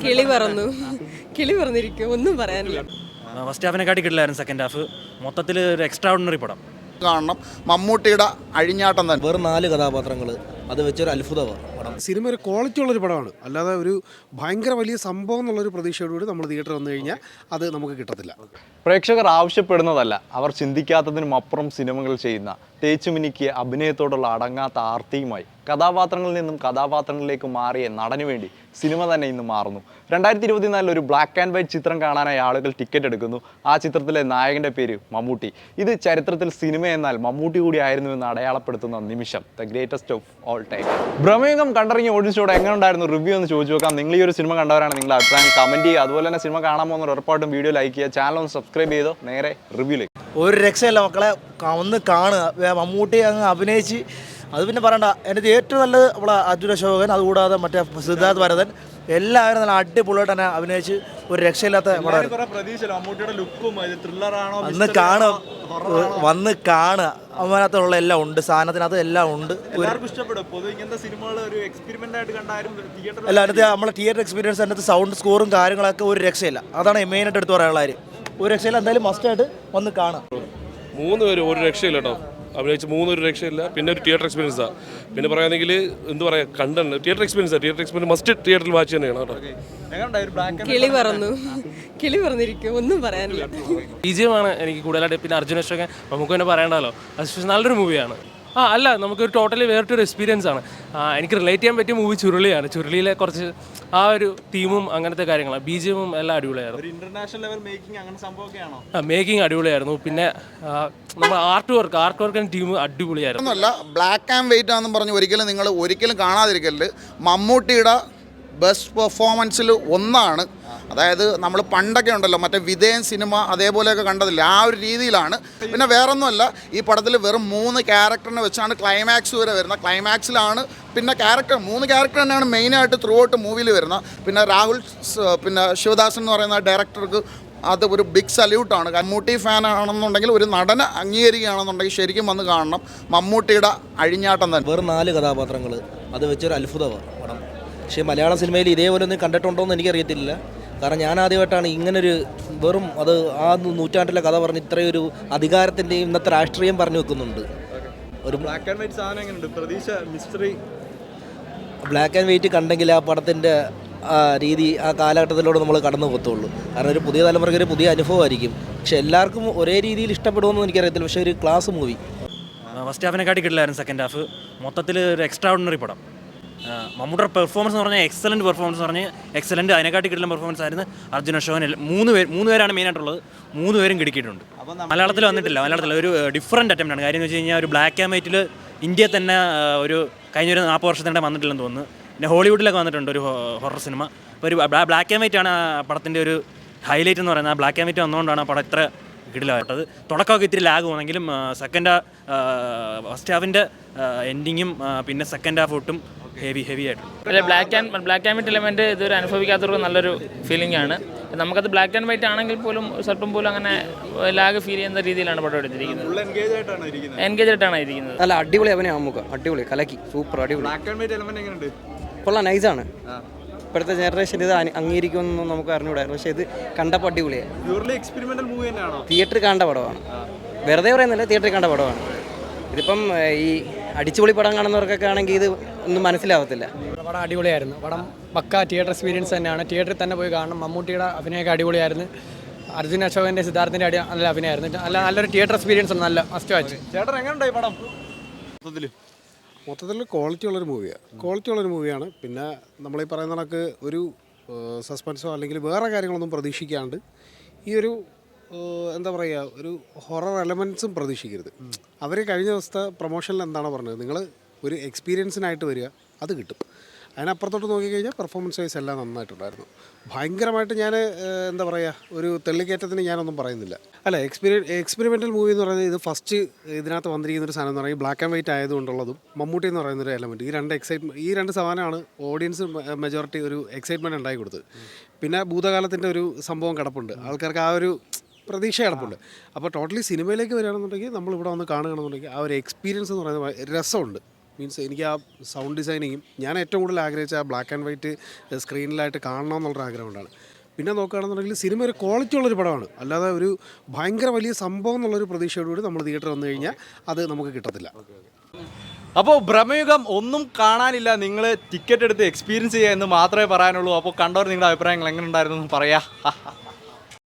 കിളി പറന്നു കിളി പറന്നിരിക്കും ഒന്നും പറയാനില്ല. ഫസ്റ്റ് ഹാഫിനെക്കാട്ടി കിട്ടില്ലായിരുന്നു സെക്കൻഡ് ഹാഫ്. മൊത്തത്തിൽ ഒരു എക്സ്ട്രാ ഓർഡിനറി പടം. കാണണം. മമ്മൂട്ടിയുടെ അഴിഞ്ഞാട്ടം തന്നെ. വെറും 4 കഥാപാത്രങ്ങൾ, അത് വെച്ചൊരു അത്ഭുതമാണ് പടം. സിനിമ ഒരു ക്വാളിറ്റി ഉള്ളൊരു പടമാണ്, അല്ലാതെ ഒരു ഭയങ്കര വലിയ സംഭവം എന്നുള്ളൊരു പ്രതീക്ഷയോടുകൂടി നമ്മൾ തിയേറ്ററിൽ വന്നു കഴിഞ്ഞാൽ അത് നമുക്ക് കിട്ടത്തില്ല. പ്രേക്ഷകർ ആവശ്യപ്പെടുന്നതല്ല, അവർ ചിന്തിക്കാത്തതിനും അപ്പുറം സിനിമകൾ ചെയ്യുന്ന തേച്ചുമിനിക്ക് അഭിനയത്തോടുള്ള അടങ്ങാത്ത ആർത്തിയുമായി കഥാപാത്രങ്ങളിൽ നിന്നും കഥാപാത്രങ്ങളിലേക്ക് മാറിയ നടനു വേണ്ടി സിനിമ തന്നെ ഇന്ന് മാറുന്നു. 2024 ഒരു ബ്ലാക്ക് ആൻഡ് വൈറ്റ് ചിത്രം കാണാനായി ആളുകൾ ടിക്കറ്റ് എടുക്കുന്നു. ആ ചിത്രത്തിലെ നായകൻ്റെ പേര് മമ്മൂട്ടി. ഇത് ചരിത്രത്തിൽ സിനിമ എന്നാൽ മമ്മൂട്ടി കൂടി ആയിരുന്നു എന്ന് അടയാളപ്പെടുത്തുന്ന നിമിഷം. The greatest of all time. Bramayugam കണ്ടിറങ്ങിയ ഓഡിയൻസോട് എങ്ങനെ ഉണ്ടായിരുന്നു റിവ്യൂ എന്ന് ചോദിച്ചു നോക്കാം. നിങ്ങൾ ഈ ഒരു സിനിമ കണ്ടവരാണ്, നിങ്ങളുടെ അഭിപ്രായം കമൻറ്റ് ചെയ്യുക. അതുപോലെ തന്നെ സിനിമ കാണാൻ പോകുന്ന ഉറപ്പായിട്ടും വീഡിയോ ലൈക്ക് ചെയ്യുക, ചാനൽ ഒന്ന് സബ്സ്ക്രൈബ് ചെയ്തോ. നേരെ റിവ്യൂലേക്ക്. ഒരു രക്ഷയല്ല മക്കളെ, ഒന്ന് കാണുക. മമ്മൂട്ടി അങ്ങ് അഭിനയിച്ച് അത് പിന്നെ പറയണ്ട. എൻ്റെ ഏറ്റവും നല്ലത് നമ്മളെ അർജുൻ അശോകൻ, അതുകൂടാതെ മറ്റേ സിദ്ധാർത്ഥ് ഭരതൻ, എല്ലാവരും നല്ല അടിപൊളിയായിട്ട് തന്നെ അഭിനയിച്ച് ഒരു രക്ഷയില്ലാത്ത വന്ന് കാണുക. അതിനകത്തുള്ള എല്ലാം ഉണ്ട്, സാധനത്തിനകത്ത് എല്ലാം ഉണ്ട്. എല്ലാവരും നമ്മളെ തിയേറ്റർ എക്സ്പീരിയൻസ്, അതിനകത്ത് സൗണ്ട് സ്കോറും കാര്യങ്ങളൊക്കെ ഒരു രക്ഷയില്ല. അതാണ് മെയിനായിട്ട് എടുത്ത് പറയാനുള്ള കാര്യം. ഒരു രക്ഷയില്ല, എന്തായാലും മസ്റ്റായിട്ട് വന്ന് കാണാം. 3 പേര് ഒരു രക്ഷയില്ല കേട്ടോ, അഭിനയിച്ച് 3 ഒരു രക്ഷയില്ല. പിന്നെ ഒരു തിയേറ്റർ എക്സ്പീരിയൻസാണ്. പിന്നെ പറയുകയാണെങ്കിൽ എന്ത് പറയുക, കണ്ടന്റ് തിയേറ്റർ എക്സ്പീരിയൻസ് മസ്റ്റ് തിയേറ്ററിൽ വാച്ച് തന്നെയാണ് കേട്ടോ. കിളി പറന്നു കിളി പറന്നിരിക്കും ഒന്നും പറയാനില്ല. ബിജിഎമാണ് എനിക്ക് കൂടുതലായിട്ട്. പിന്നെ അർജുൻ അശോകൻ നമുക്ക് തന്നെ പറയണ്ടല്ലോ, അത് നല്ലൊരു മൂവിയാണ്. അല്ല, നമുക്കൊരു ടോട്ടലി വേറിട്ടൊരു എക്സ്പീരിയൻസ് ആണ്. എനിക്ക് റിലേറ്റ് ചെയ്യാൻ പറ്റിയ മൂവി ചുരുളിയാണ്. ചുരുളിയിലെ കുറച്ച് ആ ഒരു തീമും അങ്ങനത്തെ കാര്യങ്ങളാണ്. ബിജിഎമ്മും എല്ലാം അടിപൊളിയായിരുന്നു. മേക്കിംഗ് അടിപൊളിയായിരുന്നു. പിന്നെ നമ്മൾ ആർട്ട് വർക്ക് ടീം അടിപൊളിയായിരുന്നു. ബ്ലാക്ക് ആൻഡ് വൈറ്റ് ആണെന്ന് പറഞ്ഞ് ഒരിക്കലും കാണാതിരിക്കരുത്. മമ്മൂട്ടിയുടെ ബെസ്റ്റ് പെർഫോമൻസിൽ ഒന്നാണ്. അതായത് നമ്മൾ പണ്ടൊക്കെ ഉണ്ടല്ലോ മറ്റേ വിധേയൻ സിനിമ അതേപോലെയൊക്കെ കണ്ടതില്ല, ആ ഒരു രീതിയിലാണ്. പിന്നെ വേറൊന്നുമല്ല, ഈ പടത്തിൽ വെറും 3 ക്യാരക്ടറിനെ വെച്ചാണ് ക്ലൈമാക്സ് വരെ വരുന്നത്. ക്ലൈമാക്സിലാണ് പിന്നെ 3 ക്യാരക്ടർ തന്നെയാണ് മെയിനായിട്ട് ത്രൂ ഔട്ട് മൂവിയിൽ വരുന്നത്. പിന്നെ രാഹുൽ ശിവദാസൻ എന്ന് പറയുന്ന ഡയറക്ടർക്ക് അത് ഒരു ബിഗ് സല്യൂട്ടാണ്. മമ്മൂട്ടി ഫാൻ ആണെന്നുണ്ടെങ്കിൽ, ഒരു നടനെ അംഗീകരിക്കുകയാണെന്നുണ്ടെങ്കിൽ ശരിക്കും വന്ന് കാണണം. മമ്മൂട്ടിയുടെ അഴിഞ്ഞാട്ടം തന്നെ. വെറും 4 കഥാപാത്രങ്ങൾ, അത് വെച്ചൊരു അത്ഭുതമാണ് പടം. പക്ഷേ മലയാള സിനിമയിൽ ഇതേപോലെ ഒന്നും കണ്ടിട്ടുണ്ടോ എന്ന് എനിക്കറിയത്തില്ല. കാരണം ഞാൻ ആദ്യമായിട്ടാണ് ഇങ്ങനൊരു വെറും അത് ആ നൂറ്റാണ്ടിലെ കഥ പറഞ്ഞ് ഇത്രയൊരു അധികാരത്തിൻ്റെയും ഇന്നത്തെ രാഷ്ട്രീയം പറഞ്ഞു വെക്കുന്നുണ്ട്. ഒരു ബ്ലാക്ക് ആൻഡ് വൈറ്റ് സാധനം എങ്ങനെയുണ്ട്? പ്രതീക്ഷ മിസ്റ്ററി ബ്ലാക്ക് ആൻഡ് വൈറ്റ് കണ്ടെങ്കിൽ ആ പടത്തിൻ്റെ രീതി ആ കാലഘട്ടത്തിലൂടെ നമ്മൾ കടന്നു പോകത്തുള്ളൂ. കാരണം ഒരു പുതിയ തലമുറയ്ക്ക് ഒരു പുതിയ അനുഭവമായിരിക്കും. പക്ഷെ എല്ലാവർക്കും ഒരേ രീതിയിൽ ഇഷ്ടപ്പെടുമെന്ന് എനിക്കറിയത്തില്ല. പക്ഷേ ഒരു ക്ലാസ് മൂവി. ഫസ്റ്റ് ഹാഫിനെക്കാട്ടി കിട്ടില്ലായിരുന്നു സെക്കൻഡ് ഹാഫ്. മൊത്തത്തിൽ ഒരു എക്സ്ട്രാ ഓർഡിനറി പടം. മമ്മൂട്ടിയുടെ പെർഫോമൻസ് എന്ന് പറഞ്ഞാൽ എക്സലൻറ്റ് പെർഫോമൻസ് എന്ന് പറഞ്ഞാൽ എക്സലൻറ്റ്. അതിനെക്കാട്ടി കിട്ടുന്ന പെർഫോമൻസ് ആയിരുന്നു അർജുൻ അശോകൻ. 3 പേരാണ് മെയിനായിട്ടുള്ളത്. 3 പേരും കിടക്കിയിട്ടുണ്ട്. മലയാളത്തിൽ വന്നിട്ടില്ല. മലയാളത്തിൽ ഒരു ഡിഫറൻറ്റ് അറ്റംപ്റ്റാണ്. കാര്യം എന്ന് വെച്ച് കഴിഞ്ഞാൽ ഒരു ബ്ലാക്ക് ആൻഡ് വൈറ്റിൽ ഇന്ത്യ തന്നെ ഒരു കഴിഞ്ഞൊരു 40 വർഷത്തിനിടെ വന്നിട്ടില്ലെന്ന് തോന്നുന്നു. പിന്നെ ഹോളിവുഡിലൊക്കെ വന്നിട്ടുണ്ട് ഒരു ഹൊറർ സിനിമ. അപ്പോൾ ഒരു ബ്ലാക്ക് ആൻഡ് വൈറ്റ് ആണ് ആ പടത്തിൻ്റെ ഒരു ഹൈലൈറ്റ് എന്ന് പറയുന്നത്. ആ ബ്ലാക്ക് ആൻഡ് വൈറ്റ് വന്നുകൊണ്ടാണ് ആ പടം ഇത്ര കിടിലായിട്ടത്. തുടക്കമൊക്കെ ഇത്തിരി ലാഗ് പോകുന്നെങ്കിലും ഫസ്റ്റ് ഹാഫിൻ്റെ എൻഡിങ്ങും പിന്നെ സെക്കൻഡ് ഹാഫ് ഒട്ടും ഹെവി ആയിട്ട്. ബ്ലാക്ക് ആൻഡ് വൈറ്റ് എലമെൻറ്റ് ഇതുവരെ അനുഭവിക്കാത്തവർക്ക് നല്ലൊരു ഫീലിംഗ് ആണ്. നമുക്കത് ബ്ലാക്ക് ആൻഡ് വൈറ്റ് ആണെങ്കിൽ പോലും സ്വല്പം പോലും അങ്ങനെ ലാഗ് ഫീൽ ചെയ്യുന്ന രീതിയിലാണ് പടം എടുത്തിരിക്കുന്നത്. എൻഗേജ് ആയിട്ടാണ് ഇരിക്കുന്നത്. നല്ല അടിപൊളി അഭിനയം. നമുക്ക് അടിപൊളി കലക്കി സൂപ്പർ അടിപൊളി. കൊള്ളാം, നൈസാണ്. ഇപ്പോഴത്തെ ജനറേഷൻ ഇത് അംഗീകരിക്കുമെന്നൊന്നും നമുക്ക് അറിഞ്ഞുകൂടായിരുന്നു. പക്ഷേ ഇത് കണ്ടപ്പോൾ അടിപൊളിയാണ്. തിയേറ്ററിൽ കണ്ട പടമാണ്, വെറുതെ പറയുന്നില്ല, തിയേറ്ററിൽ കണ്ട പടമാണ്. ഇതിപ്പം ഈ അടിച്ചുപൊളി പടം കാണുന്നവർക്കൊക്കെ ആണെങ്കിൽ ഇത് ഒന്നും മനസ്സിലാവത്തില്ല. പടം അടിപൊളിയായിരുന്നു. പടം പക്ക തിയേറ്റർ എക്സ്പീരിയൻസ് തന്നെയാണ്. തിയേറ്ററിൽ തന്നെ പോയി കാണണം. മമ്മൂട്ടിയുടെ അഭിനയമൊക്കെ അടിപൊളിയായിരുന്നു. അർജുൻ അശോകൻ്റെ സിദ്ധാർത്ഥിൻ്റെ നല്ല അഭിനയമായിരുന്നു. നല്ലൊരു തിയേറ്റർ എക്സ്പീരിയൻസ്, നല്ല മസ്റ്റ് വാച്ച്. ചേട്ടൻ എങ്ങനെയുണ്ടായി പടം? മൊത്തത്തിൽ ക്വാളിറ്റി ഉള്ളൊരു മൂവിയാണ്. പിന്നെ നമ്മളീ പറയുന്ന കണക്ക് ഒരു സസ്പെൻസോ അല്ലെങ്കിൽ വേറെ കാര്യങ്ങളൊന്നും പ്രതീക്ഷിക്കാണ്ട് ഈ ഒരു എന്താ പറയുക, ഒരു ഹൊറർ എലമെൻറ്റ്സും പ്രതീക്ഷിക്കരുത്. അവർ കഴിഞ്ഞ ദിവസത്തെ പ്രൊമോഷനിൽ എന്താണ് പറഞ്ഞത്, നിങ്ങൾ ഒരു എക്സ്പീരിയൻസിനായിട്ട് വരിക, അത് കിട്ടും. അതിനപ്പുറത്തോട്ട് നോക്കിക്കഴിഞ്ഞാൽ പെർഫോമൻസ് വൈസ് എല്ലാം നന്നായിട്ടുണ്ടായിരുന്നു. ഭയങ്കരമായിട്ട് ഞാൻ എന്താ പറയുക, ഒരു തെള്ളിക്കയറ്റത്തിന് ഞാനൊന്നും പറയുന്നില്ല. അല്ല, എക്സ്പെരിമെൻ്റൽ മൂവി എന്ന് പറയുന്നത് ഇത് ഫസ്റ്റ് ഇതിനകത്ത് വന്നിരിക്കുന്ന ഒരു സാധനം എന്ന് പറയുന്നത് ബ്ലാക്ക് ആൻഡ് വൈറ്റ് ആയതുകൊണ്ടുള്ളതും മമ്മൂട്ടി എന്ന് പറയുന്നൊരു എലമെൻറ്റ്, ഈ രണ്ട് സാധനമാണ് ഓഡിയൻസ് മെജോറിറ്റി ഒരു എക്സൈറ്റ്മെൻറ്റ് ഉണ്ടായി കൊടുത്തത്. പിന്നെ ഭൂതകാലത്തിൻ്റെ ഒരു സംഭവം കിടപ്പുണ്ട്, ആൾക്കാർക്ക് ആ ഒരു പ്രതീക്ഷ കിടപ്പുണ്ട്. അപ്പോൾ ടോട്ടലി സിനിമയിലേക്ക് വരികയാണെന്നുണ്ടെങ്കിൽ, നമ്മളിവിടെ വന്ന് കാണുകയാണെന്നുണ്ടെങ്കിൽ ആ ഒരു എക്സ്പീരിയൻസ് എന്ന് പറയുന്നത് രസമുണ്ട്. മീൻസ് എനിക്ക് ആ സൗണ്ട് ഡിസൈനിങ്ങും ഞാൻ ഏറ്റവും കൂടുതൽ ആഗ്രഹിച്ച ആ ബ്ലാക്ക് ആൻഡ് വൈറ്റ് സ്ക്രീനിലായിട്ട് കാണണം എന്നുള്ളൊരു ആഗ്രഹം കൊണ്ടാണ്. പിന്നെ നോക്കുകയാണെന്നുണ്ടെങ്കിൽ സിനിമ ഒരു ക്വാളിറ്റി ഉള്ളൊരു പടമാണ്, അല്ലാതെ ഒരു ഭയങ്കര വലിയ സംഭവം എന്നുള്ളൊരു പ്രതീക്ഷയോടുകൂടി നമ്മൾ തിയേറ്ററിൽ വന്നു കഴിഞ്ഞാൽ അത് നമുക്ക് കിട്ടത്തില്ല. അപ്പോൾ ഭ്രമയുഗം ഒന്നും കാണാനില്ല, നിങ്ങൾ ടിക്കറ്റ് എടുത്ത് എക്സ്പീരിയൻസ് ചെയ്യുക എന്ന് മാത്രമേ പറയാനുള്ളൂ. അപ്പോൾ കണ്ടവർ നിങ്ങളുടെ അഭിപ്രായങ്ങൾ എങ്ങനെ ഉണ്ടായിരുന്നു എന്ന് പറയാം.